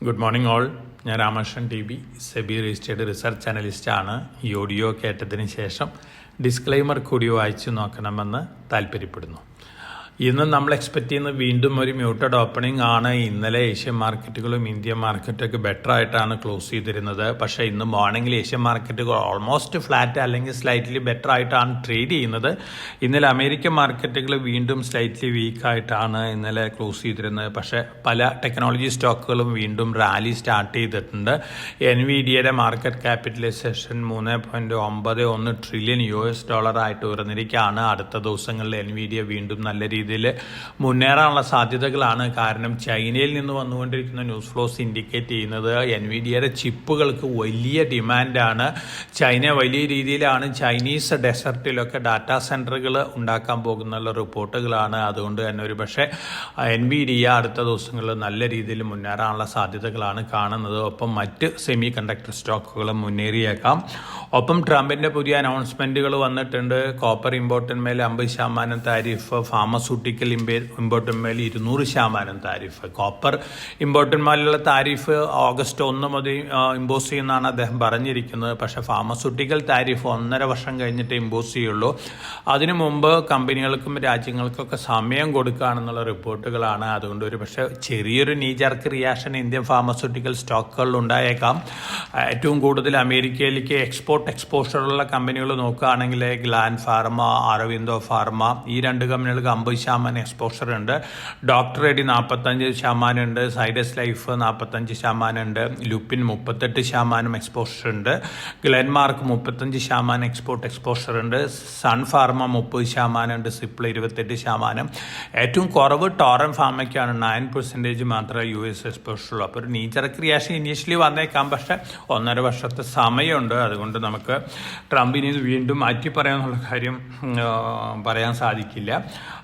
Good morning all. ഞാൻ Ramakrishnan T B, SEBI registered research അനലിസ്റ്റാണ്. ഈ ഓഡിയോ കേട്ടതിന് ശേഷം ഡിസ്ക്ലെയിമർ കൂടി വായിച്ചു നോക്കണമെന്ന് താല്പര്യപ്പെടുന്നു. ഇന്ന് നമ്മൾ എക്സ്പെക്ട് ചെയ്യുന്നത് വീണ്ടും ഒരു മ്യൂട്ടഡ് ഓപ്പണിംഗ് ആണ്. ഇന്നലെ ഏഷ്യൻ മാർക്കറ്റുകളും ഇന്ത്യൻ മാർക്കറ്റൊക്കെ ബെറ്റർ ആയിട്ടാണ് ക്ലോസ് ചെയ്തിരുന്നത്. പക്ഷേ ഇന്ന് മോർണിംഗിൽ ഏഷ്യൻ മാർക്കറ്റുകൾ ഓൾമോസ്റ്റ് ഫ്ലാറ്റ് അല്ലെങ്കിൽ സ്ലൈറ്റ്ലി ബെറ്റർ ആയിട്ടാണ് ട്രേഡ് ചെയ്യുന്നത്. ഇന്നലെ അമേരിക്കൻ മാർക്കറ്റുകൾ വീണ്ടും സ്ലൈറ്റ്ലി വീക്കായിട്ടാണ് ഇന്നലെ ക്ലോസ് ചെയ്തിരുന്നത്. പക്ഷേ പല ടെക്നോളജി സ്റ്റോക്കുകളും വീണ്ടും റാലി സ്റ്റാർട്ട് ചെയ്തിട്ടുണ്ട്. എൻവിഡിയയുടെ മാർക്കറ്റ് ക്യാപിറ്റലൈസേഷൻ $3.91 ട്രില്യൺ ആയിട്ട് ഉയർന്നിരിക്കുകയാണ്. അടുത്ത ദിവസങ്ങളിൽ എൻവിഡിയ വീണ്ടും നല്ല രീതിയിൽ മുന്നേറാനുള്ള സാധ്യതകളാണ്. കാരണം ചൈനയിൽ നിന്ന് വന്നുകൊണ്ടിരിക്കുന്ന ന്യൂസ് ഫ്ലോസ് ഇൻഡിക്കേറ്റ് ചെയ്യുന്നത് എൻവിഡിയയുടെ ചിപ്പുകൾക്ക് വലിയ ഡിമാൻഡാണ്. ചൈന വലിയ രീതിയിലാണ് ചൈനീസ് ഡെസർട്ടിലൊക്കെ ഡാറ്റാ സെൻറ്ററുകൾ ഉണ്ടാക്കാൻ പോകുന്നുള്ള റിപ്പോർട്ടുകളാണ്. അതുകൊണ്ട് തന്നെ ഒരു പക്ഷേ എൻവിഡിയ അടുത്ത ദിവസങ്ങളിൽ നല്ല രീതിയിൽ മുന്നേറാനുള്ള സാധ്യതകളാണ് കാണുന്നത്. ഒപ്പം മറ്റ് സെമി കണ്ടക്ടർ സ്റ്റോക്കുകളും മുന്നേറിയേക്കാം. ഒപ്പം ട്രംപിൻ്റെ പുതിയ അനൗൺസ്മെൻറ്റുകൾ വന്നിട്ടുണ്ട്. കോപ്പർ ഇമ്പോർട്ടിന്മേൽ 50% താരിഫ്, ഫാർമസ്യൂട്ടിക്കൽ ഇമ്പോർട്ടിന്മേൽ 200% താരിഫ്. കോപ്പർ ഇമ്പോർട്ടിന്മേലുള്ള താരിഫ് ഓഗസ്റ്റ് 1 മുതൽ ഇമ്പോസ് ചെയ്യുന്നതാണ് അദ്ദേഹം പറഞ്ഞിരിക്കുന്നത്. പക്ഷേ ഫാർമസ്യൂട്ടിക്കൽ താരിഫ് 1.5 വർഷം കഴിഞ്ഞിട്ട് ഇമ്പോസ് ചെയ്യുള്ളൂ. അതിനു മുമ്പ് കമ്പനികൾക്കും രാജ്യങ്ങൾക്കൊക്കെ സമയം കൊടുക്കുകയാണെന്നുള്ള റിപ്പോർട്ടുകളാണ്. അതുകൊണ്ട് ഒരു പക്ഷേ ചെറിയൊരു നീജർക്ക് റിയാക്ഷൻ ഇന്ത്യൻ ഫാർമസ്യൂട്ടിക്കൽ സ്റ്റോക്കുകളിൽ ഉണ്ടായേക്കാം. ഏറ്റവും കൂടുതൽ അമേരിക്കയിലേക്ക് എക്സ്പോഷറുള്ള കമ്പനികൾ നോക്കുകയാണെങ്കിൽ ഗ്ലാൻ ഫാർമ, അരവിന്ദോ ഫാർമ, ഈ രണ്ട് കമ്പനികൾക്ക് 50% എക്സ്പോഷർ ഉണ്ട്. ഡോക്ടർ റെഡ്ഡി 45% ഉണ്ട്. സൈഡസ് ലൈഫ് 45% ഉണ്ട്. ലുപ്പിൻ 38% എക്സ്പോഷർ ഉണ്ട്. ഗ്ലെൻമാർക്ക് 35% എക്സ്പോഷർ ഉണ്ട്. സൺ ഫാർമ 30% ഉണ്ട്. സിപ്ല 28%. ഏറ്റവും കുറവ് ടോറൻ ഫാർമയ്ക്കാണ് 9% മാത്രമേ US എക്സ്പോഷർ ഉള്ളൂ. അപ്പോൾ ഒരു നീച്ചറക്ക് റിയാക്ഷൻ ഇനീഷ്യലി വന്നേക്കാം. പക്ഷേ 1.5 വർഷത്തെ സമയമുണ്ട്. അതുകൊണ്ട് നമുക്ക് ട്രംപിന് ഇത് വീണ്ടും മാറ്റി പറയാനുള്ള കാര്യം പറയാൻ സാധിക്കില്ല.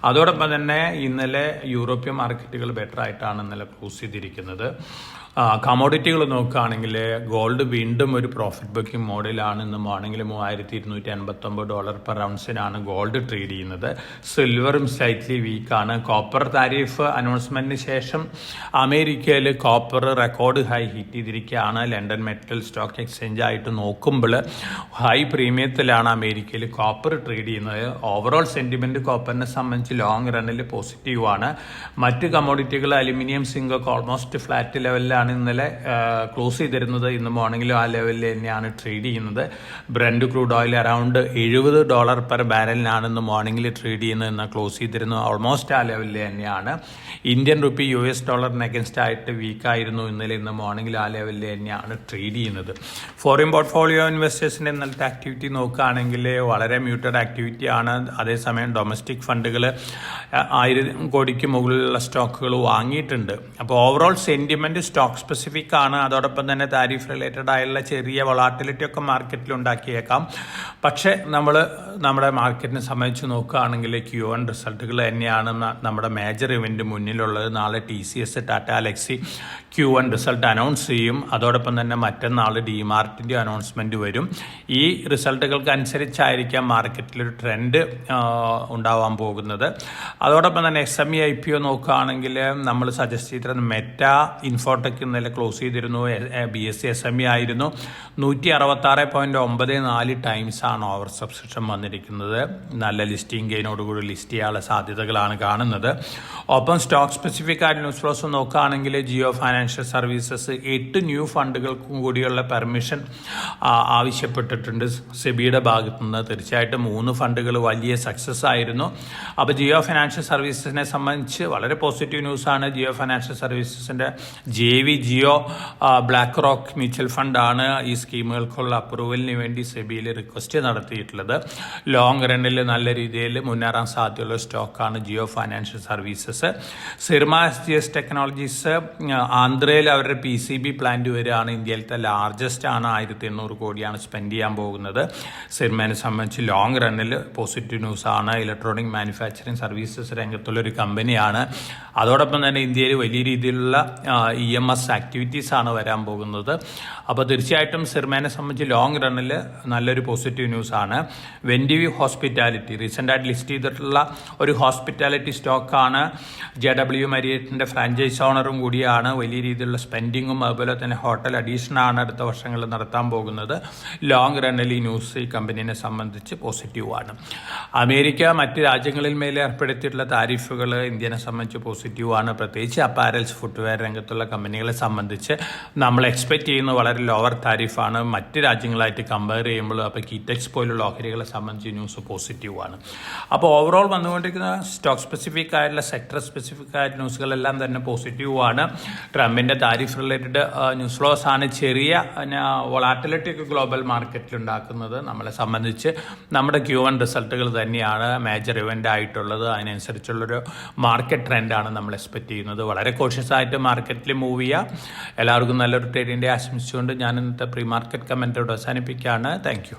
അതോടൊപ്പം തന്നെ ഇന്നലെ യൂറോപ്യൻ മാർക്കറ്റുകൾ ബെറ്റർ ആയിട്ടാണ് ഇന്നലെ ക്ലോസ് ചെയ്തിരിക്കുന്നത്. കമോഡിറ്റികൾ നോക്കുകയാണെങ്കിൽ ഗോൾഡ് വീണ്ടും ഒരു പ്രോഫിറ്റ് ബുക്കിംഗ് മോഡലാണ്. ഇന്ന് മോർണിംഗിൽ $3,289 പെർ ഔൺസിനാണ് ഗോൾഡ് ട്രേഡ് ചെയ്യുന്നത്. സിൽവറും സ്ലൈറ്റ്ലി വീക്കാണ്. കോപ്പർ താരിഫ് അനൗൺസ്മെന്റിന് ശേഷം അമേരിക്കയിൽ കോപ്പർ റെക്കോർഡ് ഹൈ ഹിറ്റ് ചെയ്തിരിക്കുകയാണ്. ലണ്ടൻ മെറ്റൽ സ്റ്റോക്ക് എക്സ്ചേഞ്ച് ആയിട്ട് നോക്കുമ്പോൾ ഹൈ പ്രീമിയത്തിലാണ് അമേരിക്കയിൽ കോപ്പർ ട്രേഡ് ചെയ്യുന്നത്. ഓവറോൾ സെന്റിമെന്റ് കോപ്പറിനെ സംബന്ധിച്ച് ലോങ് റണ്ണിൽ പോസിറ്റീവാണ്. മറ്റ് കമോഡിറ്റികൾ അലുമിനിയം, സിങ്ക് ഒക്കെ ഓൾമോസ്റ്റ് ഫ്ലാറ്റ് ലെവലിലാണ് ഇന്നലെ ക്ലോസ് ചെയ്തിരുന്നത്. ഇന്ന് മോർണിംഗിലും ആ ലെവലിൽ തന്നെയാണ് ട്രേഡ് ചെയ്യുന്നത്. Brent crude oil around $70 per ബാരലിനാണ് ഇന്ന് മോർണിംഗിൽ ട്രേഡ് ചെയ്യുന്നത്. ഇന്ന് ക്ലോസ് ചെയ്തിരുന്നത് ഓൾമോസ്റ്റ് ആ ലെവലിൽ തന്നെയാണ്. ഇന്ത്യൻ റുപ്പി US ഡോളറിന് അഗൻസ്റ്റ് ആയിട്ട് വീക്കായിരുന്നു ഇന്നലെ. ഇന്ന് മോർണിംഗിൽ ആ ലെവലിൽ തന്നെയാണ് ട്രേഡ് ചെയ്യുന്നത്. ഫോറിൻ പോർട്ട്ഫോളിയോ ഇൻവെസ്റ്റേഴ്സിൻ്റെ ഇന്നലത്തെ ആക്ടിവിറ്റി നോക്കുകയാണെങ്കിൽ വളരെ മ്യൂട്ടഡ് ആക്ടിവിറ്റി ആണ്. അതേസമയം ഡൊമസ്റ്റിക് ഫണ്ടുകൾ 1000 കോടിക്ക് മുകളിലുള്ള സ്റ്റോക്കുകൾ വാങ്ങിയിട്ടുണ്ട്. അപ്പോൾ ഓവറോൾ സെന്റിമെന്റ് സ്റ്റോക്ക് സ്പെസിഫിക് ആണ്. അതോടൊപ്പം തന്നെ താരിഫ് റിലേറ്റഡ് ആയുള്ള ചെറിയ വൊളാറ്റിലിറ്റി ഒക്കെ മാർക്കറ്റിൽ ഉണ്ടാക്കിയേക്കാം. പക്ഷേ നമ്മുടെ മാർക്കറ്റിനെ സംബന്ധിച്ച് നോക്കുകയാണെങ്കിൽ Q1 റിസൾട്ടുകൾ തന്നെയാണ് നമ്മുടെ മേജർ ഇവന്റ് മുന്നിലുള്ളത്. നാളെ TCS, Tata Elxsi Q1 result announce ചെയ്യും. അതോടൊപ്പം തന്നെ മറ്റന്നാൾ ഡിമാർട്ടിൻ്റെ അനൗൺസ്മെന്റ് വരും. ഈ റിസൾട്ടുകൾക്ക് അനുസരിച്ചായിരിക്കാം മാർക്കറ്റിലൊരു ട്രെൻഡ് ഉണ്ടാവാൻ പോകുന്നത്. അതോടൊപ്പം തന്നെ SME IPO നോക്കുകയാണെങ്കിൽ നമ്മൾ സജസ്റ്റ് ചെയ്തിരുന്ന മെറ്റ, ഇൻഫോടെക് ഇന്നലെ ക്ലോസ് ചെയ്തിരുന്നു. BSE SME ആയിരുന്നു. 166.94 ടൈംസ് ആണ് ഓവർ സബ്സ്ക്രിപ്ഷൻ വന്നിരിക്കുന്നത്. നല്ല ലിസ്റ്റിംഗ് ഗെയിനോടുകൂടി ലിസ്റ്റ് ചെയ്യാനുള്ള സാധ്യതകളാണ് കാണുന്നത്. ഒപ്പം സ്റ്റോക്ക് സ്പെസിഫിക് ആയിട്ട് ന്യൂസ് ഫ്ലോസ് നോക്കുകയാണെങ്കിൽ ജിയോ ഫൈനാൻഷ്യൽ സർവീസസ് 8 ന്യൂ ഫണ്ടുകൾക്കും കൂടിയുള്ള പെർമിഷൻ ആവശ്യപ്പെട്ടിട്ടുണ്ട് സെബിയുടെ ഭാഗത്തു നിന്ന്. തീർച്ചയായിട്ടും 3 ഫണ്ടുകൾ വലിയ സക്സസ് ആയിരുന്നു. അപ്പോൾ ജിയോ ഫൈനാൻഷ്യൽ സർവീസസിനെ സംബന്ധിച്ച് വളരെ പോസിറ്റീവ് ന്യൂസാണ്. ജിയോ ഫൈനാൻഷ്യൽ സർവീസസിൻ്റെ JV Jio BlackRock mutual ഫണ്ടാണ് ഈ സ്കീമുകൾക്കുള്ള അപ്രൂവലിന് വേണ്ടി സെബിയിൽ റിക്വസ്റ്റ് നടത്തിയിട്ടുള്ളത്. ലോങ് റണ്ണിൽ നല്ല രീതിയിൽ മുന്നേറാൻ സാധ്യതയുള്ള സ്റ്റോക്കാണ് ജിയോ ഫൈനാൻഷ്യൽ സർവീസസ്. സിർമ SGS ടെക്നോളജീസ് ആന്ധ്രയിൽ അവരുടെ PCB പ്ലാന്റ് വരികയാണ്. ഇന്ത്യയിലത്തെ ലാർജസ്റ്റ് ആണ്. 1800 കോടിയാണ് സ്പെൻഡ് ചെയ്യാൻ പോകുന്നത്. സിർമേനെ സംബന്ധിച്ച് ലോങ് റണ്ണിൽ പോസിറ്റീവ് ന്യൂസാണ്. ഇലക്ട്രോണിക് മാനുഫാക്ചറിങ് സർവീസസ് രംഗത്തുള്ളൊരു കമ്പനിയാണ്. അതോടൊപ്പം തന്നെ ഇന്ത്യയിൽ വലിയ രീതിയിലുള്ള EMS ആക്ടിവിറ്റീസാണ് വരാൻ പോകുന്നത്. അപ്പോൾ തീർച്ചയായിട്ടും സിർമേനെ സംബന്ധിച്ച് ലോങ് റണ്ണിൽ നല്ലൊരു പോസിറ്റീവ് ന്യൂസാണ്. വെൻഡിവ്യൂ ഹോസ്പിറ്റാലിറ്റി റീസെൻ്റായിട്ട് ലിസ്റ്റ് ചെയ്തിട്ടുള്ള ഒരു ഹോസ്പിറ്റാലിറ്റി സ്റ്റോക്കാണ്. JW Marriottൻ്റെ ഫ്രാഞ്ചൈസ് ഓണറും കൂടിയാണ്. വലിയ രീതിയിലുള്ള സ്പെൻഡിങ്ങും അതുപോലെ തന്നെ ഹോട്ടൽ അഡീഷനാണ് അടുത്ത വർഷങ്ങളിൽ നടത്താൻ പോകുന്നത്. ലോങ് റണ്ണിൽ ഈ ന്യൂസ് ഈ കമ്പനീനെ സംബന്ധിച്ച് പോസിറ്റീവാണ്. അമേരിക്ക മറ്റ് രാജ്യങ്ങളിൽ മേലെ ഏർപ്പെടുത്തിയിട്ടുള്ള താരിഫുകൾ ഇന്ത്യനെ സംബന്ധിച്ച് പോസിറ്റീവാണ്. പ്രത്യേകിച്ച് അപ്പാരൽസ് ഫുട്വെയർ രംഗത്തുള്ള കമ്പനികളെ സംബന്ധിച്ച് നമ്മൾ എക്സ്പെക്റ്റ് ചെയ്യുന്നത് വളരെ ലോവർ താരിഫാണ് മറ്റ് രാജ്യങ്ങളായിട്ട് കമ്പയർ ചെയ്യുമ്പോൾ. അപ്പോൾ കീറ്റെക്സ് പോലുള്ള ഓഹരികളെ സംബന്ധിച്ച് ന്യൂസ് പോസിറ്റീവാണ്. അപ്പോൾ ഓവറോൾ വന്നുകൊണ്ടിരിക്കുന്ന സ്റ്റോക്ക് സ്പെസിഫിക് ആയിട്ടുള്ള സെക്ടർ സ്പെസിഫിക് ആയിട്ട് ന്യൂസുകളെല്ലാം തന്നെ പോസിറ്റീവാണ്. ട്രംപിൻ്റെ താരിഫ് റിലേറ്റഡ് ന്യൂസ് ഫ്ലോസ് ആണ് ചെറിയ വൊളാറ്റിലിറ്റി ഗ്ലോബൽ മാർക്കറ്റിൽ ഉണ്ടാക്കുന്നത്. നമ്മളെ സംബന്ധിച്ച് നമ്മുടെ Q1 റിസൾട്ടുകൾ തന്നെയാണ് മേജർ ഇവൻ്റ് ആയിട്ടുള്ളത്. അതിനനുസരിച്ചുള്ളൊരു മാർക്കറ്റ് ട്രെൻഡാണ് നമ്മൾ എക്സ്പെക്റ്റ് ചെയ്യുന്നത്. വളരെ കോഷ്യസ് ആയിട്ട് മാർക്കറ്റിൽ മൂവ് ചെയ്യുക. എല്ലാവർക്കും നല്ലൊരു ട്രേഡിൻ്റെ ആശംസിച്ചുകൊണ്ട് ഞാൻ ഇന്നത്തെ പ്രീ മാർക്കറ്റ് കമൻറ്റോട് അവസാനിപ്പിക്കുകയാണ്. Thank you.